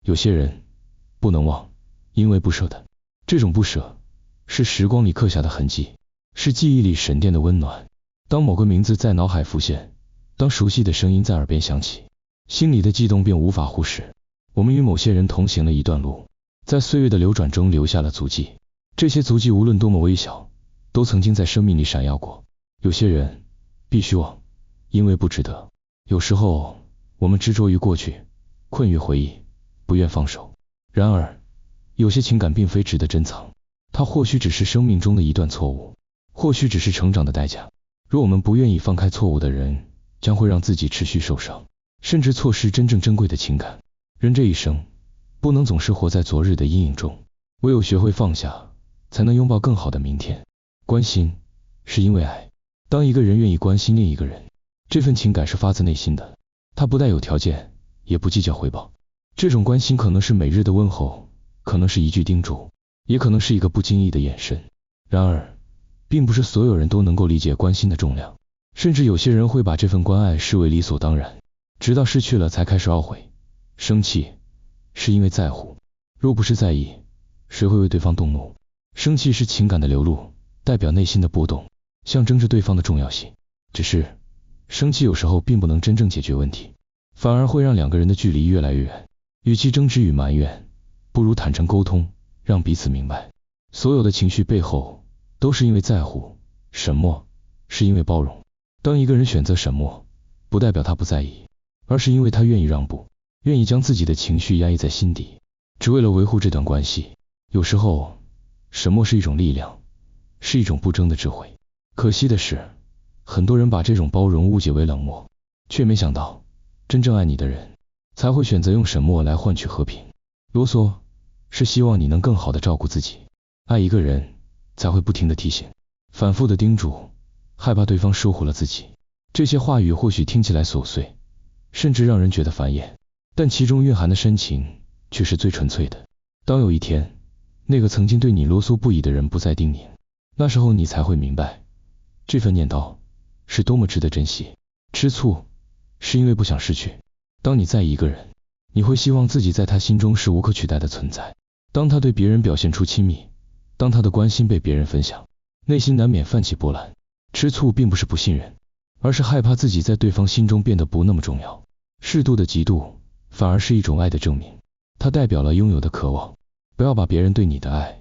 有些人不能忘，因为不舍的。这种不舍是时光里刻下的痕迹，是记忆里沉淀的温暖。当某个名字在脑海浮现，当熟悉的声音在耳边响起，心里的悸动便无法忽视。我们与某些人同行了一段路，在岁月的流转中留下了足迹，这些足迹无论多么微小，都曾经在生命里闪耀过。有些人必须忘，因为不值得。有时候我们执着于过去，困于回忆，不愿放手。然而有些情感并非值得珍藏，它或许只是生命中的一段错误，或许只是成长的代价。若我们不愿意放开错误的人，将会让自己持续受伤，甚至错失真正珍贵的情感。人这一生不能总是活在昨日的阴影中，唯有学会放下，才能拥抱更好的明天。关心是因为爱，当一个人愿意关心另一个人，这份情感是发自内心的，它不带有条件，也不计较回报。这种关心可能是每日的问候，可能是一句叮嘱，也可能是一个不经意的眼神。然而并不是所有人都能够理解关心的重量，甚至有些人会把这份关爱视为理所当然，直到失去了才开始懊悔。生气是因为在乎，若不是在意，谁会为对方动怒？生气是情感的流露，代表内心的波动，象征着对方的重要性。只是生气有时候并不能真正解决问题，反而会让两个人的距离越来越远。与其争执与埋怨，不如坦诚沟通，让彼此明白，所有的情绪背后都是因为在乎，沉默是因为包容。当一个人选择沉默，不代表他不在意，而是因为他愿意让步，愿意将自己的情绪压抑在心底，只为了维护这段关系。有时候沉默是一种力量，是一种不争的智慧。可惜的是，很多人把这种包容误解为冷漠，却没想到真正爱你的人才会选择用沉默来换取和平。啰嗦是希望你能更好地照顾自己，爱一个人才会不停地提醒，反复地叮嘱，害怕对方疏忽了自己。这些话语或许听起来琐碎，甚至让人觉得烦厌，但其中蕴含的深情却是最纯粹的。当有一天，那个曾经对你啰嗦不已的人不再叮咛，那时候你才会明白，这份念叨是多么值得珍惜。吃醋是因为不想失去。当你在意一个人，你会希望自己在他心中是无可取代的存在。当他对别人表现出亲密，当他的关心被别人分享，内心难免泛起波澜。吃醋并不是不信任，而是害怕自己在对方心中变得不那么重要。适度的嫉妒反而是一种爱的证明，它代表了拥有的渴望。不要把别人对你的爱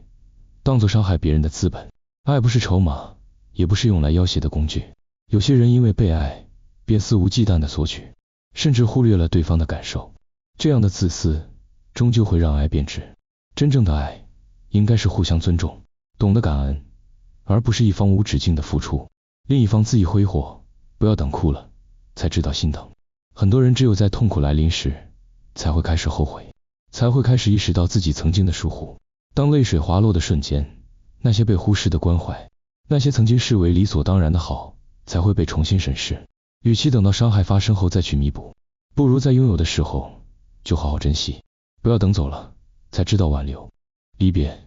当作伤害别人的资本。爱不是筹码，也不是用来要挟的工具。有些人因为被爱，便肆无忌惮地索取，甚至忽略了对方的感受。这样的自私终究会让爱变质。真正的爱应该是互相尊重，懂得感恩，而不是一方无止境的付出，另一方恣意挥霍。不要等哭了才知道心疼。很多人只有在痛苦来临时才会开始后悔，才会开始意识到自己曾经的疏忽。当泪水滑落的瞬间，那些被忽视的关怀，那些曾经视为理所当然的好，才会被重新审视。与其等到伤害发生后再去弥补，不如在拥有的时候就好好珍惜。不要等走了才知道挽留。离别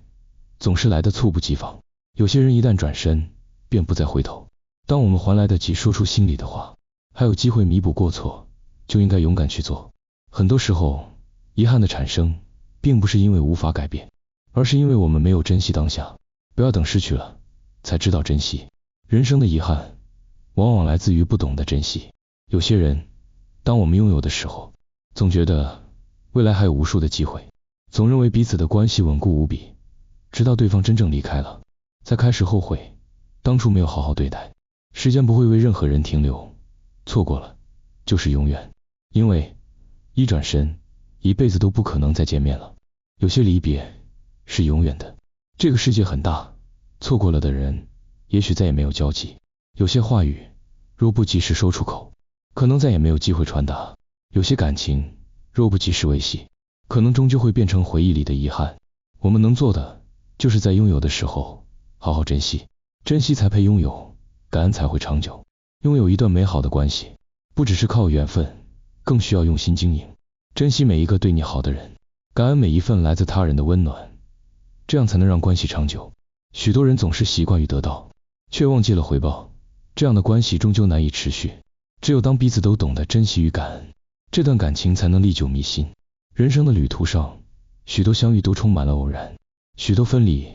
总是来得猝不及防，有些人一旦转身便不再回头。当我们还来得及说出心里的话，还有机会弥补过错，就应该勇敢去做。很多时候遗憾的产生并不是因为无法改变，而是因为我们没有珍惜当下。不要等失去了才知道珍惜。人生的遗憾往往来自于不懂得珍惜。有些人，当我们拥有的时候，总觉得未来还有无数的机会，总认为彼此的关系稳固无比，直到对方真正离开了，才开始后悔当初没有好好对待。时间不会为任何人停留，错过了就是永远，因为一转身，一辈子都不可能再见面了。有些离别是永远的。这个世界很大，错过了的人也许再也没有交集。有些话语若不及时说出口，可能再也没有机会传达。有些感情若不及时维系，可能终究会变成回忆里的遗憾。我们能做的就是在拥有的时候好好珍惜，珍惜才配拥有，感恩才会长久。拥有一段美好的关系，不只是靠缘分，更需要用心经营。珍惜每一个对你好的人，感恩每一份来自他人的温暖，这样才能让关系长久。许多人总是习惯于得到，却忘记了回报，这样的关系终究难以持续。只有当彼此都懂得珍惜与感恩，这段感情才能历久弥新。人生的旅途上，许多相遇都充满了偶然，许多分离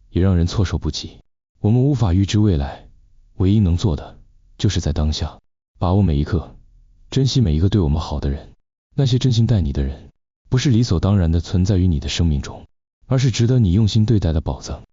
也让人措手不及。我们无法预知未来，唯一能做的，就是在当下，把握每一刻，珍惜每一个对我们好的人。那些真心待你的人，不是理所当然的存在于你的生命中，而是值得你用心对待的宝藏。